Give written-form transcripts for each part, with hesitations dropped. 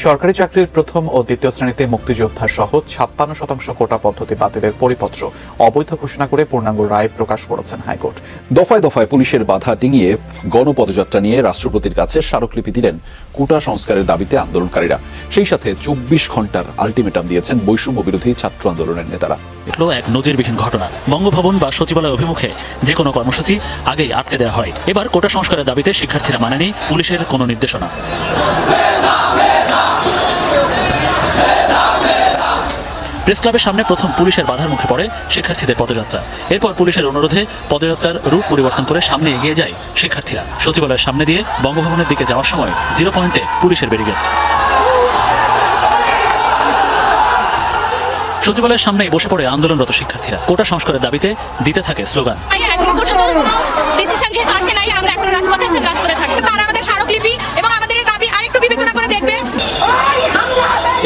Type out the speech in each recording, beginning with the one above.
সরকারি চাকরির প্রথম ও দ্বিতীয় শ্রেণীতে মুক্তিযোদ্ধা সহ ৫৬% কোটা পদ্ধতি বাতিলের পরিপত্র অবৈধ ঘোষণা করে পূর্ণাঙ্গ রায় প্রকাশ করেছেন হাইকোর্ট। দফায় দফায় পুলিশের বাধা ডিঙিয়ে গণপদযাত্রা নিয়ে রাষ্ট্রপতির কাছে স্মারকলিপি দিলেন কোটা সংস্কারের দাবিতে আন্দোলনকারীরা। সেই সাথে ২৪ ঘন্টার আলটিমেটাম দিয়েছেন বৈষম্য বিরোধী ছাত্র আন্দোলনের নেতারা। এক নজিরবিহীন ঘটনা, বঙ্গভবন বা সচিবালয় অভিমুখে যে কোনো কর্মসূচি আগেই আটকে দেওয়া হয়। এবার কোটা সংস্কারের দাবিতে শিক্ষার্থীরা মানেনি পুলিশের কোনো নির্দেশনা। প্রেস ক্লাবের সামনে প্রথম পুলিশের বাধার মুখে পড়ে শিক্ষার্থীদের পদযাত্রা। এরপর পুলিশের অনুরোধে পদযাত্রার রুট পরিবর্তন করে সামনে এগিয়ে যায় শিক্ষার্থীরা। সচিবালয়ের সামনে দিয়ে বঙ্গভবনের দিকে যাওয়ার সময় 0 পয়েন্টে পুলিশের ব্যারিকেড। সচিবালয়ের সামনেই বসে পড়ে আন্দোলনরত শিক্ষার্থীরা। কোটা সংস্কারের দাবিতে দিতে থাকে স্লোগান।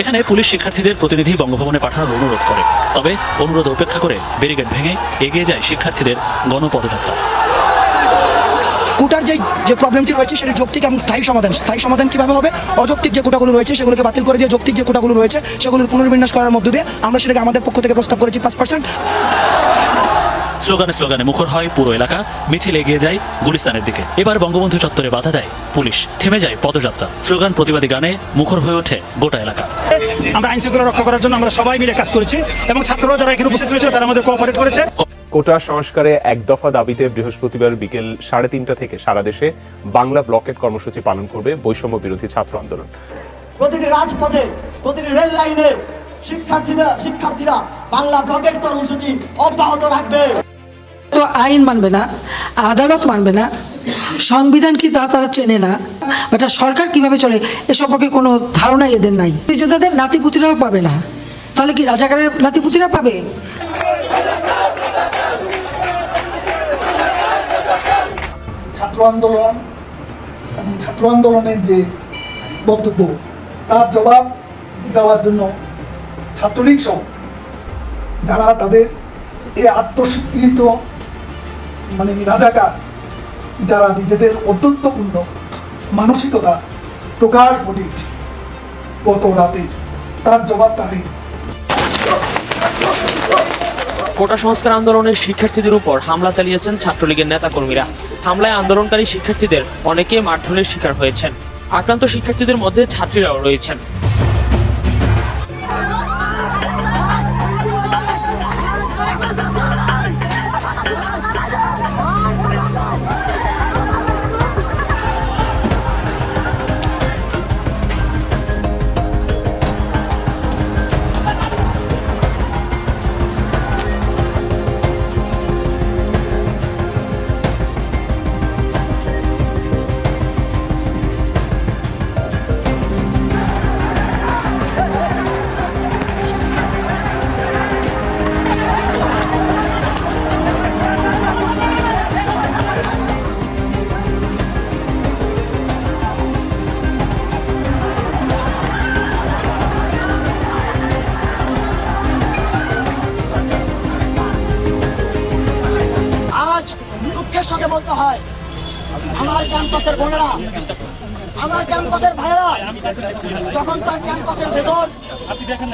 এখানে পুলিশ শিক্ষার্থীদের প্রতিনিধি বঙ্গভবনে পাঠানোর অনুরোধ করে, তবে অনুরোধ উপেক্ষা করে ব্যারিকেড ভেঙে এগিয়ে যায় শিক্ষার্থীদের গণপদযাত্রা। কোটার যে প্রবলেমটি রয়েছে সেটা যৌক্তিক এবং স্থায়ী সমাধান কিভাবে হবে? অযৌক্তিক যে কোটাগুলো রয়েছে সেগুলোকে বাতিল করে দিয়ে যৌক্তিক যে কোটাগুলো রয়েছে সেগুলোর পুনর্বিন্যাস করার মধ্য দিয়ে আমরা সেটাকে আমাদের পক্ষ থেকে প্রস্তাব করেছি 5%। স্লোগানে স্লোগানে মুখর হয় পুরো এলাকা, মিছিল এগিয়ে যায় গুলিস্তানের দিকে। এবার বঙ্গবন্ধু চত্বরে বাধা দেয় পুলিশ, থেমে যায় পদযাত্রা। স্লোগান প্রতিবাদী গানে মুখর হয়ে ওঠে গোটা এলাকা। আমরা আইন শৃঙ্খলা রক্ষা করার জন্য আমরা সবাই মিলে কাজ করেছি এবং ছাত্ররা যারা এখানে উপস্থিত হয়েছিল তারা আমাদের কোঅপারেট করেছে। কোটা সংস্কারে এক দফা দাবিতে বৃহস্পতিবার বিকেল 3:30 থেকে সারা দেশে বাংলা ব্লকেট কর্মসূচি পালন করবে বৈষম্য বিরোধী ছাত্র আন্দোলন। প্রতিটি রাজপথে, প্রতিটি রেল লাইনে শিক্ষার্থীরা বাংলা ব্লকেট কর্মসূচি অব্যাহত রাখবে। তো আইন মানবে না, আদালত মানবে না, সংবিধান কি তারা চেনে না, বাট সরকার কিভাবে চলে এ সম্পর্কে কোনো ধারণাই এদের নাই। যোদ্ধাদের নাতিপুতিরাও পাবে না, তাহলে কি রাজাকারের নাতিপুতিরা পাবে? ছাত্র আন্দোলন এবং ছাত্র আন্দোলনের যে বক্তব্য তার জবাব দেওয়ার জন্য ছাত্রলীগ সহ যারা তাদের এই আত্মস্বীকৃত রাজাকার, যারা নিজেদের অত্যন্তপূর্ণ মানসিকতা প্রকাশ ঘটিয়েছে গত রাতে, তার জবাব তারাই। কোটা সংস্কার আন্দোলনের শিক্ষার্থীদের উপর হামলা চালিয়েছেন ছাত্রলীগের নেতাকর্মীরা। হামলায় আন্দোলনকারী শিক্ষার্থীদের অনেকে মারধরের শিকার হয়েছেন। আক্রান্ত শিক্ষার্থীদের মধ্যে ছাত্রীরাও রয়েছেন। সাথে বলতে হয়, আমার ক্যাম্পাসের বোনেরা, আমার ক্যাম্পাসের ভাইয়েরা যখন তার ক্যাম্পাসের ভেতর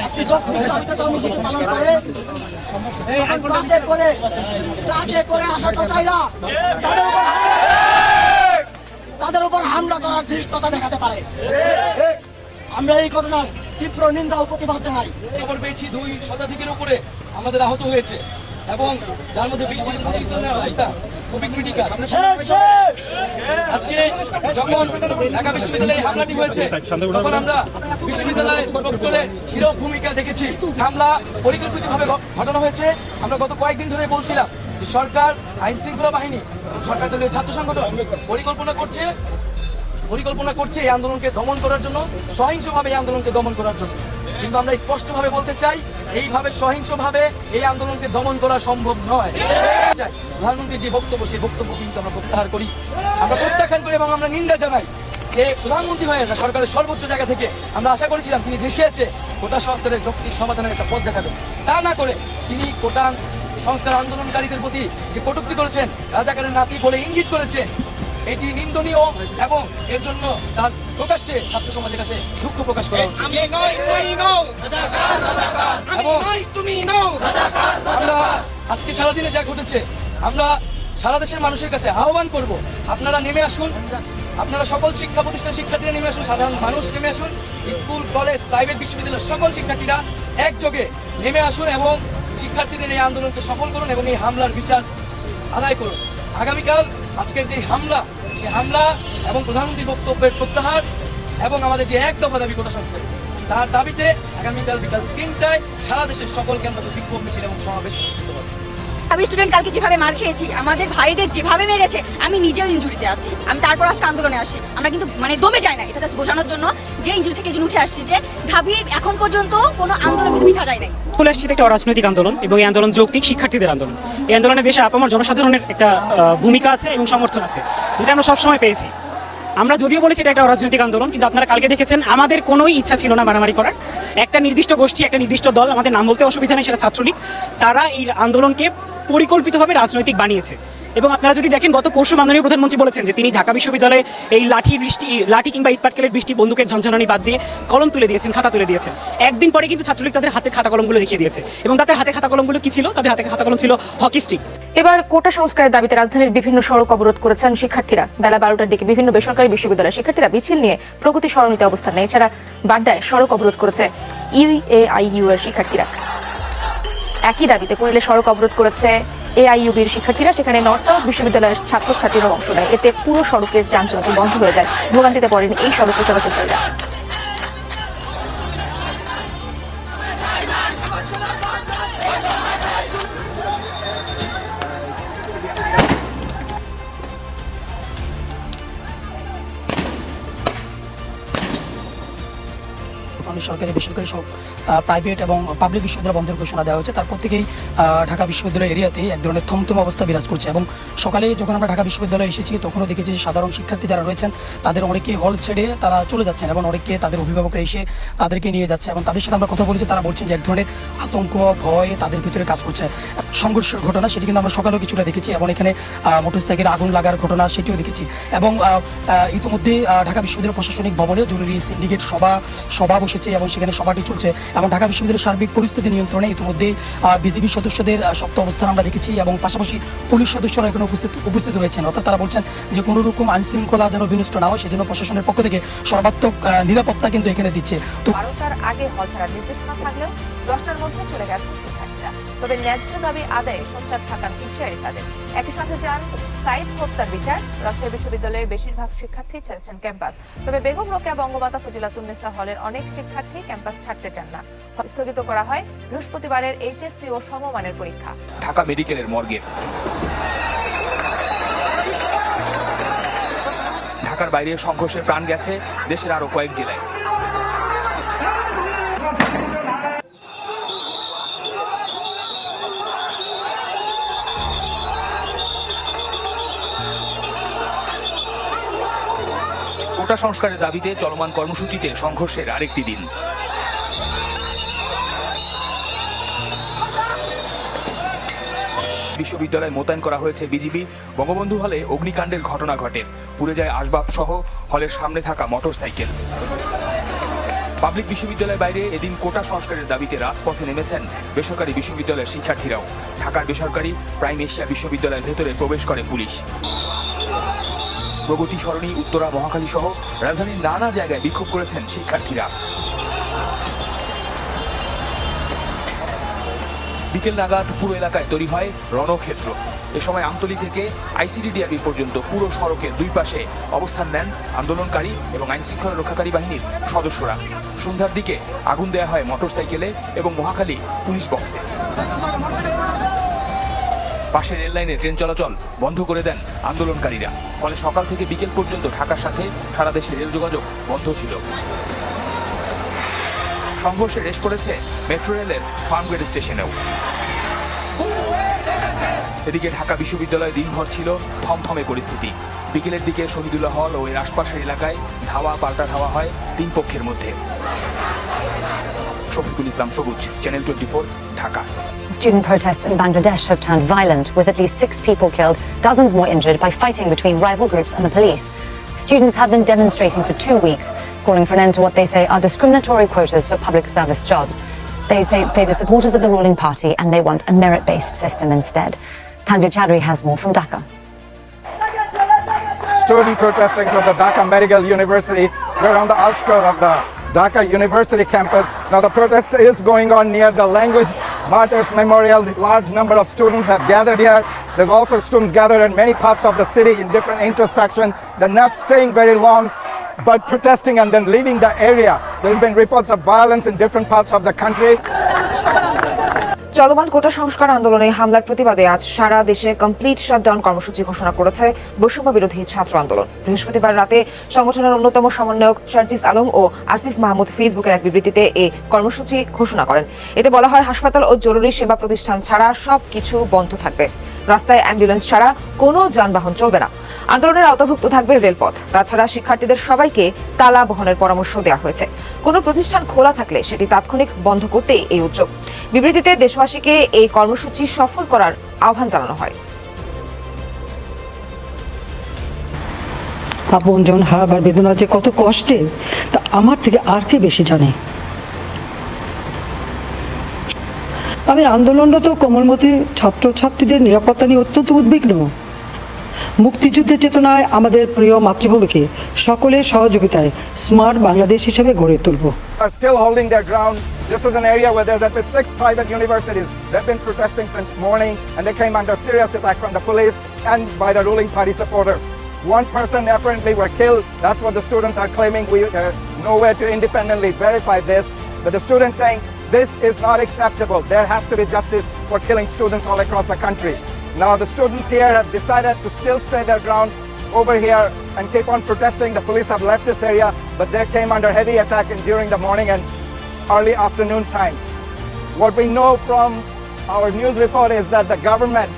একটি যৌক্তিক দাবিতে কর্মসূচি পালন করে, ট্রাকে করে আসা টোকাইরা তাদের উপর হামলা করার ধৃষ্টতা দেখাতে পারে। আমরা এই ঘটনার তীব্র নিন্দা ও প্রতিবাদ জানাই। খবর পেয়েছি 2 শতাধিকের উপরে আমাদের আহত হয়েছে এবং যার মধ্যে 20 থেকে 25 জনের অবস্থা খুবই ক্রিটিক্যাল। আজকে যখন ঢাকা বিশ্ববিদ্যালয়ে হামলাটি হয়েছে তখন আমরা বিশ্ববিদ্যালয়ের প্রক্টরে হিরো ভূমিকা দেখেছি। হামলা পরিকল্পিতভাবে ঘটানো হয়েছে। আমরা গত কয়েকদিন ধরে বলছিলাম যে সরকার, আইন শৃঙ্খলা বাহিনী, সরকার দলীয় ছাত্র সংগঠন পরিকল্পনা করছে এই আন্দোলনকে দমন করার জন্য, সহিংসভাবে এই আন্দোলনকে দমন করার জন্য। কিন্তু আমরা স্পষ্টভাবে বলতে চাই, এইভাবে সহিংসভাবে এই আন্দোলনকে দমন করা সম্ভব নয়। প্রধানমন্ত্রীর যে বক্তব্য, সেই বক্তব্য কিন্তু আমরা প্রত্যাখ্যান করি এবং আমরা নিন্দা জানাই যে প্রধানমন্ত্রী হয়ে সরকারের সর্বোচ্চ জায়গা থেকে আমরা আশা করেছিলাম তিনি দেশে এসে কোটা সংস্কারের যৌক্তিক সমাধানের একটা পথ দেখাবেন। তা না করে তিনি কোটা সংস্কার আন্দোলনকারীদের প্রতি যে কটূক্তি করেছেন, রাজাকারের নাতি বলে ইঙ্গিত করেছেন, এটি নিন্দনীয় এবং এর জন্য তার প্রকাশ্যে ছাত্র সমাজের কাছে দুঃখ প্রকাশ করা উচিত। এবং আমরা আজকে সারাদিনে যা ঘটেছে, আমরা সারা দেশের মানুষের কাছে আহ্বান করব, আপনারা নেমে আসুন, আপনারা সকল শিক্ষা প্রতিষ্ঠান শিক্ষার্থীরা নেমে আসুন, সাধারণ মানুষ নেমে আসুন, স্কুল কলেজ প্রাইভেট বিশ্ববিদ্যালয়ের সকল শিক্ষার্থীরা একযোগে নেমে আসুন এবং শিক্ষার্থীদের এই আন্দোলনকে সফল করুন এবং এই হামলার বিচার আদায় করুন। আগামীকাল আজকের যে হামলা, সে হামলা এবং প্রধানমন্ত্রীর বক্তব্যের প্রত্যাহার এবং আমাদের যে এক দফা দাবি কোটা সংস্কার, তার দাবিতে আগামীকাল বিকাল 3টায় সারা দেশের সকল ক্যাম্পাসে বিক্ষোভ মিছিল এবং সমাবেশ অনুষ্ঠিত হবে। আমি স্টুডেন্ট কালকে যেভাবে মার খেয়েছি, আমাদের ভাইদের যেভাবে মেরেছে, আমি নিজেও ইনজুরিতে আছি। আমি তারপর আজকে আন্দোলনে আসি। আমরা কিন্তু দমে যাই না, এটা জাস্ট বোঝানোর জন্য যে ইনজুরি থেকে উঠে আসছি, যে ঢাবির এখন পর্যন্ত কোনো আন্দোলন কিন্তু মিথ্যা যায় নাই। চলে আসছে একটা অরাজনৈতিক আন্দোলন এবং এই আন্দোলন যৌক্তিক শিক্ষার্থীদের আন্দোলন। এই আন্দোলনে দেশে আপামর জনসাধারণের একটা ভূমিকা আছে এবং সমর্থন আছে, যেটা আমরা সবসময় পেয়েছি। আমরা যদিও বলেছি এটা একটা অরাজনৈতিক আন্দোলন, কিন্তু আপনারা কালকে দেখেছেন আমাদের কোনোই ইচ্ছা ছিল না মারামারি করার। একটা নির্দিষ্ট গোষ্ঠী, একটা নির্দিষ্ট দল, আমাদের নাম বলতে অসুবিধা নেই, সেটা ছাত্রলীগ, তারা এই আন্দোলনকে পরিকল্পিতভাবে রাজনৈতিক বানিয়েছে। এবং আপনারা যদি দেখেন, গত পরশু মাননীয় প্রধানমন্ত্রী বলেছেন যে তিনি ঢাকা বিশ্ববিদ্যালয়ে এই লাঠি কিংবা ইটপাটকেলের বৃষ্টি, বন্দুকের ঝনঝনানি বাদ দিয়ে কলম তুলে দিয়েছেন, খাতা তুলে দিয়েছেন। একদিন পরে কিন্তু ছাত্রলীগ তাদের হাতে খাতা কলমগুলো দেখিয়ে দিয়েছে। এবং তাদের হাতে খাতা কলমগুলো কি ছিল? তাদের হাতে খাতা কলম ছিল হকি স্টিক। এবার কোটা সংস্কারের দাবিতে রাজধানীর বিভিন্ন সড়ক অবরোধ করেছেন শিক্ষার্থীরা। বেলা 12টার দিকে বিভিন্ন বেসরকারি বিশ্ববিদ্যালয়ের শিক্ষার্থীরা মিছিল নিয়ে প্রগতি সরণিতে অবস্থান নেয়। এছাড়া বাড্ডায় সড়ক অবরোধ করেছে ইউএআইইউ এর শিক্ষার্থীরা। একই দাবিতে কুড়িলে সড়ক অবরোধ করেছে এআইইউবির শিক্ষার্থীরা। সেখানে নর্থ সাউথ বিশ্ববিদ্যালয়ের ছাত্রছাত্রীরা অংশ নেয়। এতে পুরো সড়কের যান চলাচল বন্ধ হয়ে যায়। ভোগান্তিতে পড়েন এই সড়কে চলাচলকারীরা। সরকারি বেসরকারি সব প্রাইভেট এবং পাবলিক বিশ্ববিদ্যালয় বন্ধের ঘোষণা দেওয়া হয়েছে। তারপর থেকেই ঢাকা বিশ্ববিদ্যালয় এরিয়াতে এক ধরনের থমথম অবস্থা বিরাজ করছে। এবং সকালে যখন আমরা ঢাকা বিশ্ববিদ্যালয়ে এসেছি, তখনও দেখেছি যে সাধারণ শিক্ষার্থী যারা রয়েছেন তাদের অনেকে হল ছেড়ে তারা চলে যাচ্ছেন এবং অনেকে তাদের অভিভাবকরা এসে তাদেরকে নিয়ে যাচ্ছে। এবং তাদের সাথে আমরা কথা বলেছি, তারা বলছেন যে এক ধরনের আতঙ্ক, ভয় তাদের ভিতরে কাজ করছে। সংঘর্ষের ঘটনা সেটি কিন্তু আমরা সকালেও কিছুটা দেখেছি এবং এখানে মোটরসাইকেলে আগুন লাগার ঘটনা সেটিও দেখেছি। এবং ইতিমধ্যে ঢাকা বিশ্ববিদ্যালয় প্রশাসনিক ভবনে জরুরি সিন্ডিকেট সভা বসেছে এবং সেখানে সভাটি চলছে। এবং ঢাকা বিশ্ববিদ্যালয়ের সার্বিক পরিস্থিতি নিয়ন্ত্রণে ইতিমধ্যে বিজিবি সদস্যদের শক্ত অবস্থান আমরা দেখেছি এবং পাশাপাশি পুলিশ সদস্যরা এখানে উপস্থিত রয়েছেন। অর্থাৎ তারা বলছেন যে কোনো রকম আইনশৃঙ্খলা যেন বিনষ্ট না হয়, সেজন্য প্রশাসনের পক্ষ থেকে সর্বাত্মক নিরাপত্তা কিন্তু এখানে দিচ্ছে। তো 12টার আগে হল ছাড়ার নির্দেশনা থাকলেও 10টার মধ্যে চলে গেছে শিক্ষার্থীরা। তবে ন্যায্য দাবি আদায়ে সোচ্চার থাকার হুঁশিয়ারি তাদের। একই সাথে চান সাইদ হত্যার বিচার। রাজশাহী বিশ্ববিদ্যালয়ের বেশিরভাগ শিক্ষার্থী ছেড়েছেন ক্যাম্পাস। তবে বেগম রোকেয়া বঙ্গমাতা ফজিলাতুন্নেসা হলের অনেক শিক্ষার্থী ক্যাম্পাস ছাড়তে চান না। স্থগিত করা হয় বৃহস্পতিবারের এইচএসসি ও সমমানের পরীক্ষা। ঢাকা মেডিকেলের মর্গে ঢাকার বাইরে সংঘর্ষে প্রাণ গেছে দেশের আরো কয়েক জেলায়। কোটা সংস্কারের দাবিতে চলমান কর্মসূচিতে সংঘর্ষের আরেকটি দিন। বিশ্ববিদ্যালয়ে মোতায়েন করা হয়েছে বিজিবি। বঙ্গবন্ধু হলে অগ্নিকাণ্ডের ঘটনা ঘটে, পুড়ে যায় আসবাব সহ হলের সামনে থাকা মোটরসাইকেল। পাবলিক বিশ্ববিদ্যালয়ের বাইরে এদিন কোটা সংস্কারের দাবিতে রাজপথে নেমেছেন বেসরকারি বিশ্ববিদ্যালয়ের শিক্ষার্থীরাও। ঢাকার বেসরকারি প্রাইম এশিয়া বিশ্ববিদ্যালয়ের ভেতরে প্রবেশ করে পুলিশ। প্রগতি সরণি, উত্তরা, মহাখালী সহ রাজধানীর নানা জায়গায় বিক্ষোভ করেছেন শিক্ষার্থীরা। বিকেল নাগাদ পুরো এলাকায় তৈরি হয় রণক্ষেত্র। এ সময় আমতলী থেকে আইসিডিডিআরবি পর্যন্ত পুরো সড়কের দুই পাশে অবস্থান নেন আন্দোলনকারী এবং আইনশৃঙ্খলা রক্ষাকারী বাহিনীর সদস্যরা। সন্ধ্যার দিকে আগুন দেয়া হয় মোটরসাইকেলে এবং মহাখালী পুলিশ বক্সে। পাশে রেল লাইনে ট্রেন চলাচল বন্ধ করে দেন আন্দোলনকারীরা। ফলে সকাল থেকে বিকেল পর্যন্ত ঢাকার সাথে সারা দেশে রেল যোগাযোগ বন্ধ ছিল। সংঘর্ষে রেশ পড়েছে মেট্রো রেলের ফার্মগেট স্টেশনেও। এদিকে ঢাকা বিশ্ববিদ্যালয়ে দিনভর ছিল থমথমে পরিস্থিতি। বিকেলের দিকে শহীদুল্লাহ হল ও এর আশপাশের এলাকায় ধাওয়া পাল্টা ধাওয়া হয় তিন পক্ষের মধ্যে। শফিকুল ইসলাম সবুজ, channel 24, Dhaka. Student protests in Bangladesh have turned violent, with at least 6 people killed, dozens more injured by fighting between rival groups and the police. Students have been demonstrating for 2 weeks, calling for an end to what they say are discriminatory quotas for public service jobs. They say it favours supporters of the ruling party and they want a merit-based system instead. Tanvir Chowdhury has more from Dhaka. Student protesting from the Dhaka Medical University. We're on the outskirts of the Dhaka University campus. Now the protest is going on near the Language Martyrs Memorial. A large number of students have gathered here. There's also students gathered in many parts of the city in different intersections. They're not staying very long, but protesting and then leaving the area. There's been reports of violence in different parts of the country. চলমান কোটা সংস্কার আন্দোলনে হামলার প্রতিবাদে আজ সারা দেশে complete shutdown কর্মসূচি ঘোষণা করেছে বৈষম্য বিরোধী ছাত্র আন্দোলন। বৃহস্পতিবার রাতে সংগঠনের অন্যতম সমন্বয়ক শারজিস আলম ও আসিফ মাহমুদ ফেসবুকের এক বিবৃতিতে এই কর্মসূচি ঘোষণা করেন। এতে বলা হয়, হাসপাতাল ও জরুরি সেবা প্রতিষ্ঠান ছাড়া সবকিছু বন্ধ থাকবে। রাস্তায় অ্যাম্বুলেন্স ছাড়া কোনো যানবাহন চলবে না। আন্দোলনের আওতাভুক্ত থাকবে রেলপথ। তাছাড়া শিক্ষার্থীদের সবাইকে তালা বহনের পরামর্শ দেওয়া হয়েছে। কোনো প্রতিষ্ঠান খোলা থাকলে সেটি তাৎক্ষণিক বন্ধ করতেই এই উদ্যোগ। বিবৃতিতে দেশবাসীকে এই কর্মসূচি সফল করার আহ্বান জানানো হয়। আপনজন হারাবার বেদনা যে কত কষ্টের তা আমার থেকে আর কে বেশি জানে। আমি আন্দোলনরত কোমলমতি ছাত্রছাত্রীদের নিরাপত্তা নিয়ে অত্যন্ত উদ্বিগ্ন। মুক্তিযুদ্ধের চেতনায় আমাদের প্রিয় মাতৃভূমিকে সকলের সহযোগিতায় স্মার্ট বাংলাদেশ হিসেবে গড়ে তুলব। Are still holding their ground. This is an area where there's at least 6 private universities. They've been protesting since morning, and they came under serious attack from the police and by the ruling party supporters. One person apparently were killed. That's what the students are claiming. We nowhere to independently verify this, but the students saying this is not acceptable. There has to be justice for killing students all across the country. Now the students here have decided to still stay their ground over here and keep on protesting. The police have left this area, but they came under heavy attack during the morning and early afternoon time. What we know from our news report is that the government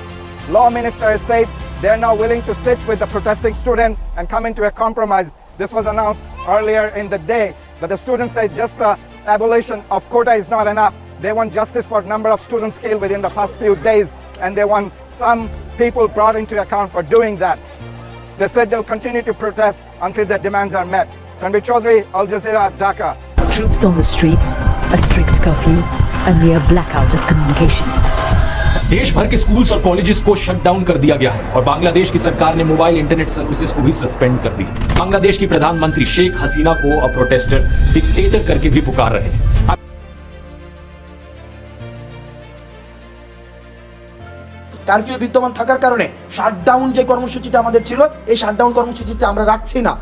law minister has said they're now willing to sit with the protesting student and come into a compromise. This was announced earlier in the day, but the students say just the abolition of quota is not enough. They want justice for number of students killed within the past few days, and they want some people brought into account for doing that. They said they'll continue to protest until their demands are met. Tanvir Chowdhury, Al Jazeera, Dhaka. Troops on the streets, a strict curfew, a near blackout of communication. देश भर के schools और colleges को shut down कर दिया गया है और बांग्लादेश की सरकार ने मोबाइल इंटरनेट सर्विसेज को भी सस्पेंड कर दी। बांग्लादेश की प्रधानमंत्री शेख हसीना को अब प्रोटेस्टर्स डिक्टेटर करके भी पुकार रहे हैं। কারফিউ বিদ্যমান থাকার কারণে শাটডাউন যে কর্মসূচিটা আমাদের ছিল, এই শাটডাউন কর্মসূচিটা আমরা রাখছি না।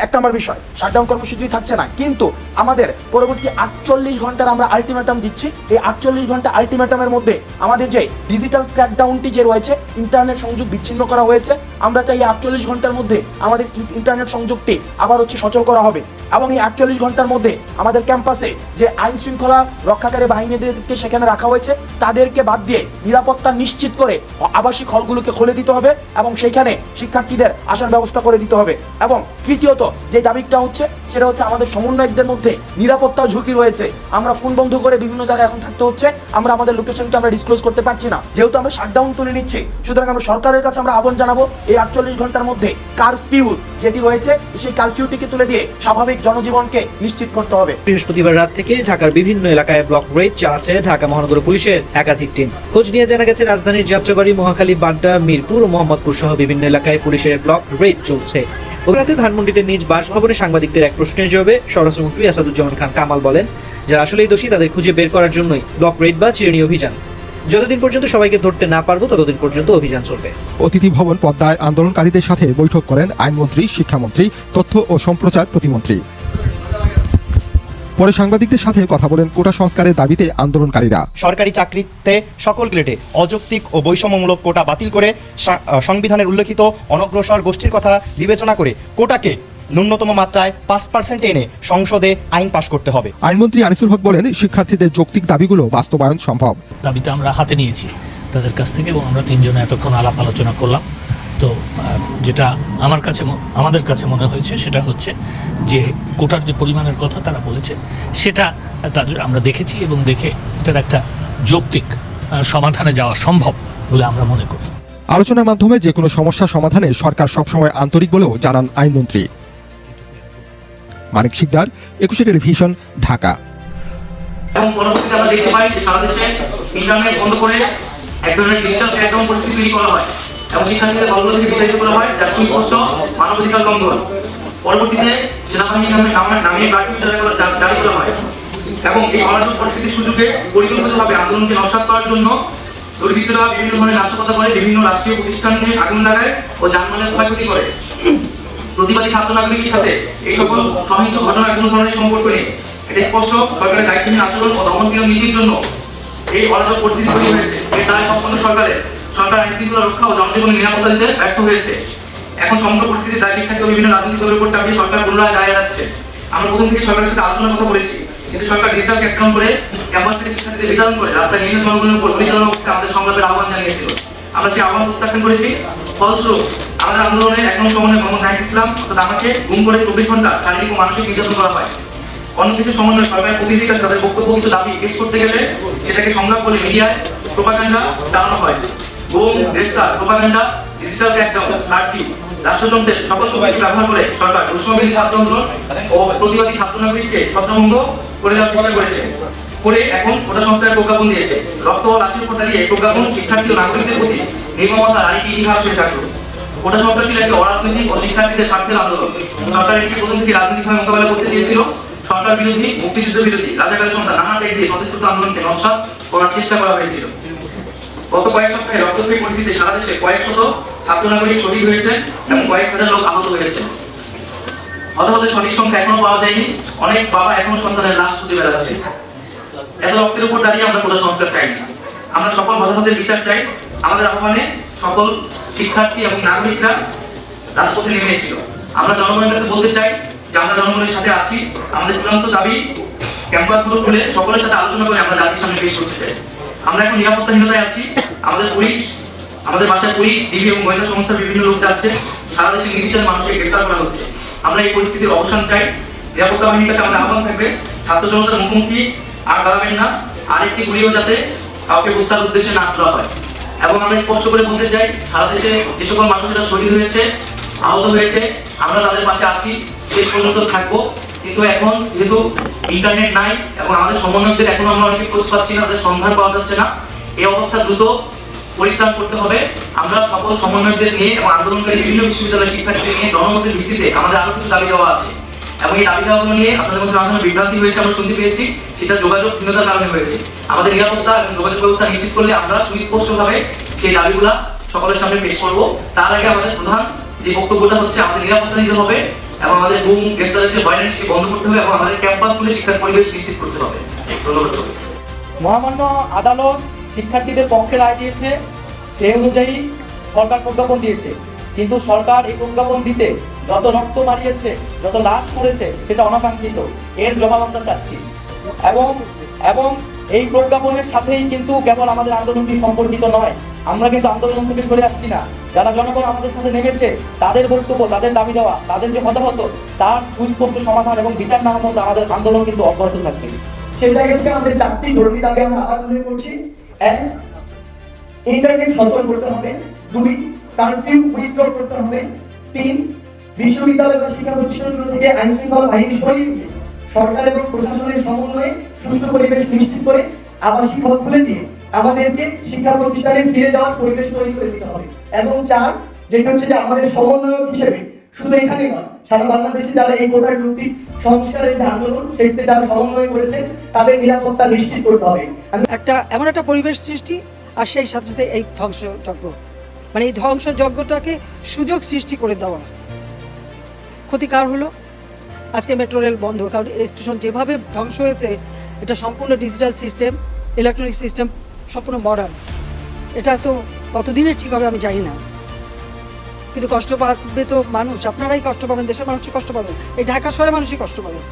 এক নম্বর বিষয়, শাটডাউন কর্মসূচি থাকছে না, কিন্তু আমাদের পরবর্তী 48 ঘন্টার আমরা আলটিমেটাম দিচ্ছি। এই 48 ঘন্টা আলটিমেটামের মধ্যে আমাদের যে ডিজিটাল ক্র্যাকডাউনটি যে রয়েছে, ইন্টারনেট সংযোগ বিচ্ছিন্ন করা হয়েছে, আমরা চাই 48 ঘন্টার মধ্যে আমাদের ইন্টারনেট সংযোগটি আবার সচল করা হবে। এবং এই 48 ঘন্টার মধ্যে আমাদের ক্যাম্পাসে যে আইন শৃঙ্খলা রক্ষাকারী বাহিনীদেরকে সেখানে রাখা হয়েছে, তাদেরকে বাদ দিয়ে নিরাপত্তা নিশ্চিত করে আবাসিক হলগুলোকে খুলে দিতে হবে এবং সেখানে শিক্ষার্থীদের আসার ব্যবস্থা করে দিতে হবে। এবং তৃতীয়ত যে দাবিটা হচ্ছে সেটা হচ্ছে আমাদের সমন্বয়কদের মধ্যে নিরাপত্তা ঝুঁকি রয়েছে। আমরা ফোন বন্ধ করে বিভিন্ন জায়গায় এখন থাকতে হচ্ছে, আমরা আমাদের লোকেশনকে আমরা ডিসক্লোজ করতে পারছি না, যেহেতু আমরা শাটডাউন তুলে নিচ্ছি। সুতরাং আমরা সরকারের কাছে আমরা আহ্বান জানাবো, এই 48 ঘন্টার মধ্যে কারফিউ যেটি রয়েছে সেই কারফিউটিকে তুলে দিয়ে স্বাভাবিক জনজীবনকে নিশ্চিত করতে হবে। বৃহস্পতিবার রাত থেকে ঢাকার বিভিন্ন এলাকায় ব্লক রেড চালাচ্ছে ঢাকা মহানগর পুলিশের একাধিক টিম। খোঁজ নিয়ে জানা গেছে রাজধানীর যাত্রাবাড়ি, মহাখালী, বাড্ডা, মিরপুর ও মোহাম্মদপুর সহ বিভিন্ন এলাকায় পুলিশের ব্লক রেড চলছে। রাতে ধানমন্ডিতে নিজ বাসভবনে সাংবাদিকদের এক প্রশ্নের জবাবে স্বরাষ্ট্রমন্ত্রী আসাদুজ্জামান খান কামাল বলেন, যারা আসলেই দোষী তাদের খুঁজে বের করার জন্যই ব্লক রেড বা চিরুনি অভিযান। যতদিন পর্যন্ত সবাইকে ধরতে না পারবো ততদিন পর্যন্ত অভিযান চলবে। অতিথি ভবন পদ্মায় আন্দোলনকারীদের সাথে বৈঠক করেন আইনমন্ত্রী, শিক্ষামন্ত্রী, তথ্য ও সম্প্রচার প্রতিমন্ত্রী। পরে সাংবাদিকদের সাথে কথা বলেন কোটা সংস্কারের দাবিতে আন্দোলনকারীরা। সরকারি চাকরিতে সকল গ্রেডে অযৌক্তিক ও বৈষম্যমূলক কোটা বাতিল করে সংবিধানের উল্লেখিত অনগ্রসর গোষ্ঠীর কথা বিবেচনা করে কোটাকে ন্যূনতম মাত্রায় 5% এনে সংসদে আইন পাশ করতে হবে। আইনমন্ত্রী আনিসুল হক বলেন, শিক্ষার্থীদের যৌক্তিক দাবিগুলো বাস্তবায়ন সম্ভব। দাবিটা আমরা হাতে নিয়েছি তাদের কাছ থেকে এবং আমরা তিনজনে এতক্ষণ আলাপ আলোচনা করলাম তো যেটা আমাদের কাছে মনে হয়েছে সেটা হচ্ছে যে কোটার যে পরিমাণের কথা তারা বলেছে সেটা তাদের আমরা দেখেছি এবং দেখে এটার একটা যৌক্তিক সমাধানে যাওয়া সম্ভব বলে আমরা মনে করি। আলোচনার মাধ্যমে যে কোনো সমস্যা সমাধানে সরকার সবসময় আন্তরিক বলেও জানান আইনমন্ত্রী। মানিক শিকদার, 21 টেলিভিশন, ঢাকা। এবং পরবর্তীতে আমরা দেখতে পাই যে সারা দেশে ইন্টারনেট বন্ধ করে এক ধরনের ডিজিটাল ক্র্যাকডাউন পরিস্থিতি তৈরি করা হয় এবং শিক্ষার্থীদের হলগুলো থেকে বিতাড়িত করা হয়, যার সুস্পষ্ট মানবাধিকার লঙ্ঘন। পরবর্তীতে সেনাবাহিনী নামিয়ে কারফিউ জারি করা হয় এবং এই অরাজক পরিস্থিতির সুযোগে পরিকল্পিতভাবে আন্দোলনকে নস্যাৎ করার জন্য দুর্বৃত্তরা বিভিন্ন ধরনের নাশকতা করে বিভিন্ন রাষ্ট্রীয় প্রতিষ্ঠানে আগুন লাগায় ও যানবাহনের ক্ষয়ক্ষতি করে। প্রতিবাদী ছাত্র নাগরিকের সাথে এই সকল সহিংস ঘটনার কোনো ধরনের সম্পর্ক নেই। এটা স্পষ্ট সরকারের দায়িত্বহীন আচরণ ও দমনপীড়ন নীতির জন্য এই অরাজক পরিস্থিতি তৈরি হয়েছে। এর দায় সম্পন্ন সরকার আইন শৃঙ্খলা রক্ষা ও জনজীবনের নিরাপত্তা দিতে ব্যর্থ হয়েছে। এখন সমগ্র পরিস্থিতির দায় শিক্ষার্থী ও বিভিন্ন রাজনৈতিক দলের উপর চাপিয়ে সরকার পুনরায় দাঁড়িয়ে যাচ্ছে। আমরা প্রথম থেকে সরকারের সাথে আলোচনার কথা বলেছি, কিন্তু সরকার ডিজিটাল ক্র্যাকডাউন করে ক্যাম্পাস থেকে শিক্ষার্থীদের বিতরণ করে রাস্তায় নির্দেশ জনগণের উপর পরিচালনা করতে আমাদের সংলাপের আহ্বান জানিয়েছিল। আমরা সেই আহ্বান প্রত্যাখ্যান করেছি। ফলস্বরূপ আমাদের আন্দোলনের এক নম্বর সমন্বয় মোহাম্মদ নাহিদ ইসলাম অর্থাৎ আমাকে গুম করে 24 ঘন্টা শারীরিক ও মানসিক নির্যাতন করা হয়। অন্য কিছু সমন্বয় সরকারের প্রতিনিধির কাছে তাদের বক্তব্য কিছু দাবি পেশ করতে গেলে সেটাকে সংলাপ করে মিডিয়ায় প্রোপাগান্ডা চালানো হয়। গুম, গ্রেফতার, প্রোপাগান্ডা, ডিজিটাল ক্র্যাকডাউন, কারফিউ, রাষ্ট্রযন্ত্রের সকল শক্তিকে ব্যবহার করে সরকার বৈষম্যবিরোধী ছাত্র আন্দোলন ও প্রতিবাদী ছাত্র নাগরিককে ছত্রভঙ্গ করে দেওয়ার চেষ্টা করেছে। করে এখন কোটা সংস্কারের প্রজ্ঞাপন দিয়েছে। রক্ত ও লাশের উপর দাঁড়িয়ে এই প্রজ্ঞাপন শিক্ষার্থী ও নাগরিকদের প্রতি নির্মমতার আরেকটি ইতিহাস হয়ে থাকলো। কোটা সংস্কার ছিল একটি অরাজনৈতিক ও শিক্ষার্থীদের স্বার্থের আন্দোলন। সরকার এটিকে প্রথম থেকে রাজনৈতিকভাবে মোকাবেলা করতে চেয়েছিল। সরকার বিরোধী, মুক্তিযুদ্ধ বিরোধী, রাজাকারের সন্তান নানা টেক দিয়ে স্বতঃস্ফূর্ত আন্দোলনকে নস্যাৎ করার চেষ্টা করা হয়েছিল। গত কয়েক সপ্তাহে রক্তক্ষয়ী পরিস্থিতিতে সারা দেশে কয়েক শত ছাত্র নাগরিক শহীদ হয়েছে এবং কয়েক হাজার লোক আহত হয়েছে। হতাহতের সঠিক সংখ্যা এখনো পাওয়া যায়নি। অনেক বাবা এখনো সন্তানের লাশ খুঁজে বেড়াচ্ছে। এত রক্তের উপর দাঁড়িয়ে আমরা কোটা সংস্কার চাইনি। আমরা সকল হতাহতের বিচার চাই। আমাদের আহ্বানে সকল শিক্ষার্থী এবং নাগরিকরা রাজপথে নেমেছিল। আমরা জনগণের কাছে বলতে চাই যে আমরা জনগণের সাথে আছি। আমাদের চূড়ান্ত দাবি ক্যাম্পাসগুলো খুলে সকলের সাথে আলোচনা করে আমরা জাতির সামনে পেশ করতে চাই। আমরা এখন নিরাপত্তাহীনতায় আছি। আমাদের বাসায় পুলিশ, ডিবি এবং গোয়েন্দা সংস্থার বিভিন্ন লোক যাচ্ছে। সারা দেশে নির্বিচারে মানুষকে গ্রেফতার করা হচ্ছে। আমরা এই পরিস্থিতির অবসান চাই। নিরাপত্তা বাহিনীর কাছে আমাদের আহ্বান থাকবে, ছাত্র জনতার মুখোমুখি আর দাঁড়াবেন না। আরেকটি গুলিও যাতে কাউকে হত্যার উদ্দেশ্যে না করা হয়। এবং আমরা স্পষ্ট করে বলতে চাই, সারা দেশে যে সকল মানুষেরা শহীদ হয়েছে, আহত হয়েছে, আমরা তাদের পাশে আছি, শেষ পর্যন্ত থাকবো। কিন্তু এখন যেহেতু ইন্টারনেট নাই এবং আমাদের সমন্বয়কদের এখনো আমরা অনেকে খোঁজ পাচ্ছি না, তাদের সন্ধান পাওয়া যাচ্ছে না, এই অবস্থা দ্রুত পরিত্রাণ করতে হবে। আমরা সকল সমন্বয়কদের নিয়ে এবং আন্দোলনকারী বিভিন্ন বিশ্ববিদ্যালয়ের শিক্ষার্থীদের নিয়ে জনমতের ভিত্তিতে আমাদের আরো কিছু দাবি দেওয়া আছে এবং এই দাবি দেওয়াগুলো নিয়ে আপনাদের মধ্যে নানা বিভ্রান্তি হয়েছে আমরা শুনতে পেয়েছি। সেটা যোগাযোগহীনতার কারণে হয়েছে। আমাদের নিরাপত্তা এবং যোগাযোগ ব্যবস্থা নিশ্চিত করলে আমরা সুস্পষ্টভাবে সেই দাবিগুলা সকলের সামনে পেশ করবো। তার আগে আমাদের প্রধান যে বক্তব্যটা হচ্ছে আমাদের নিরাপত্তা দিতে হবে এবং আমাদের গুম, গ্রেফতারের যে ভায়োলেন্সকে বন্ধ করতে হবে এবং আমাদের ক্যাম্পাসগুলো শিক্ষার পরিবেশ নিশ্চিত করতে হবে। ধন্যবাদ। মহামান্য আদালত শিক্ষার্থীদের পক্ষে রায় দিয়েছে, সেই অনুযায়ী সরকার প্রজ্ঞাপন দিয়েছে। কিন্তু সরকার এই প্রজ্ঞাপন দিতে যত রক্ত মারিয়েছে, যত লাশ করেছে, সেটা অনাকাঙ্ক্ষিত। এর জবাব আমরা চাচ্ছি। এবং এই প্রজ্ঞাপনের সাথেই কিন্তু কেবল আমাদের আন্দোলনটি সম্পর্কিত নয়। আমরা কিন্তু আন্দোলন থেকে সরে আসছি না। যারা জনগণ আমাদের সাথে নেমেছে, তাদের বক্তব্য, তাদের দাবি দেওয়া, তাদের যে হতাহত, তার সুস্পষ্ট সমাধান এবং বিচার না হওয়া পর্যন্ত আমাদের আন্দোলন কিন্তু অব্যাহত থাকবে। সেই জায়গা থেকে আমাদের 4টি জরুরি দাবি আমরা আবার উল্লেখ করছি। 1, ইন্টারনেট সচল করতে হবে। 2, কারফিউ উইথড্র করতে হবে। 3, বিশ্ববিদ্যালয় বা শিক্ষা প্রতিষ্ঠানগুলো থেকে আইন শৃঙ্খলা বাহিনী সরিয়ে দিয়ে সরকার এবং প্রশাসনের সমন্বয়ে সুষ্ঠু পরিবেশ নিশ্চিত করে আবাসিক হল খুলে দিয়ে আমাদেরকে শিক্ষা প্রতিষ্ঠানে ফিরে যাওয়ার পরিবেশ তৈরি করে দিতে হবে। এবং 4, যেটা হচ্ছে যে আমাদের সমন্বয়ক হিসেবে শুধু এখানে নয়, সারা বাংলাদেশে যারা এই কোটার যৌক্তিক সংস্কারের যে আন্দোলন, সেটিতে যারা সমন্বয় করেছেন, তাদের নিরাপত্তা নিশ্চিত করতে হবে। এমন একটা পরিবেশ সৃষ্টি, আর সেই সাথে সাথে এই ধ্বংসযজ্ঞ, মানে এই ধ্বংসযজ্ঞটাকে সুযোগ সৃষ্টি করে দেওয়া। ক্ষতিকার হলো আজকে মেট্রো রেল বন্ধ, কারণ স্টেশন যেভাবে ধ্বংস হয়েছে, এটা সম্পূর্ণ ডিজিটাল সিস্টেম, ইলেকট্রনিক সিস্টেম, সম্পূর্ণ মডার্ন। এটা তো কতদিনের ঠিক হবে আমি জানি না, কিন্তু কষ্ট পাবে তো মানুষ। আপনারাই কষ্ট পাবেন, দেশের মানুষই কষ্ট পাবেন, এই ঢাকা শহরের মানুষই কষ্ট পাবেন।